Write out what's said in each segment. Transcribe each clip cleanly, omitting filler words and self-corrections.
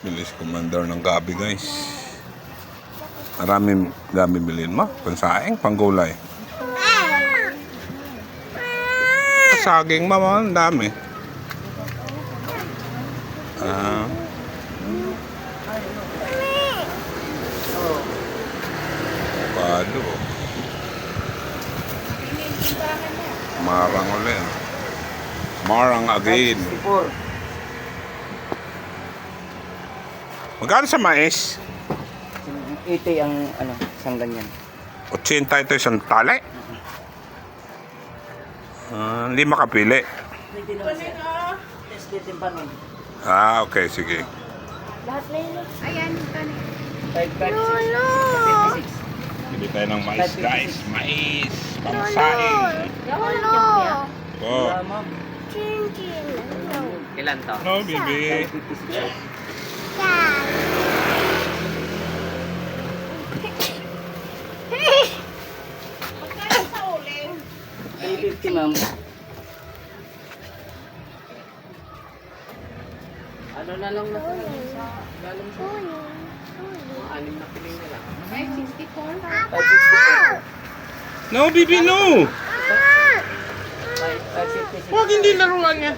Bilis commander ng gabi guys. Maraming gabi bilhin mo. Pansaing, panggulay. Saging mama, ang dami. Pado. Marang ulit. Marang again. Magkano sa mais? 80 ang isang ganyan. 80 ito isang tali? Hindi makapili. Okay, sige. Lahat na yun. Ayan, kanin. 556. Bili tayo ng mais guys. Mais. Pangsaing. Lolo! Oh. Chin-chin. Ilan to? No, bibi. 556. Pagkain sa uling. 350 ma'am. Ano na lang na sa galing sa anim na piling na lang. 564. 564. No, bibi, no. 556. Huwag hindi laruan yan.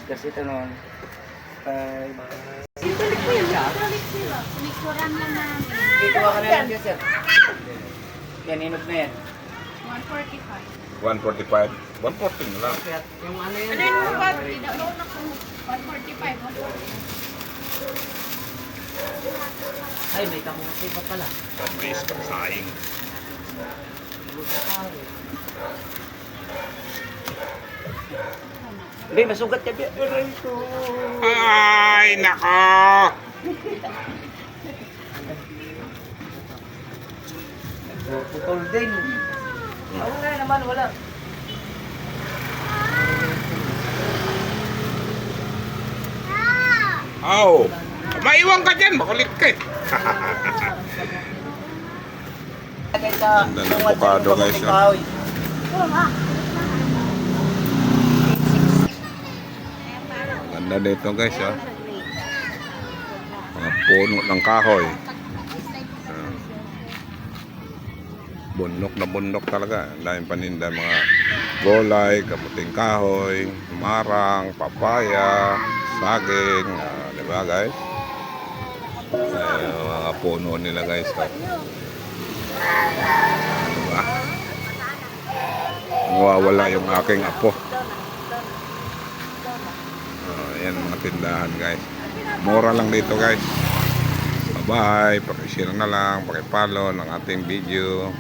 Kasi ito noon. 5. Balik mo yun. Likuran lang namin. Ikuha ka na lang dyan, sir. Yan, inod na yan. 145. 145. 140 na lang. Yung ano yan? Ano yun mo ba? Tinalo na ko. 145. Ay, may kamuti pa pala. Mais, pangsaing. Hindi, masugat ka. Ito. Ay, nako. Putol din. Wala naman, wala. Aw. Maiwan ka dyan. Makulit ka eh. Ganda ng avocado guys. Ganda dito guys. Mga puno ng kahoy. Bundok talaga. Dahil paninda mga gulay, kamuting kahoy, marang, papaya, saging. Diba guys? Mga puno nila guys. Diba? Nawawala yung aking apo. Yan mga tindahan guys. Mura lang dito guys. Bye bye. Pakishare na lang, pakipollow ng ating video.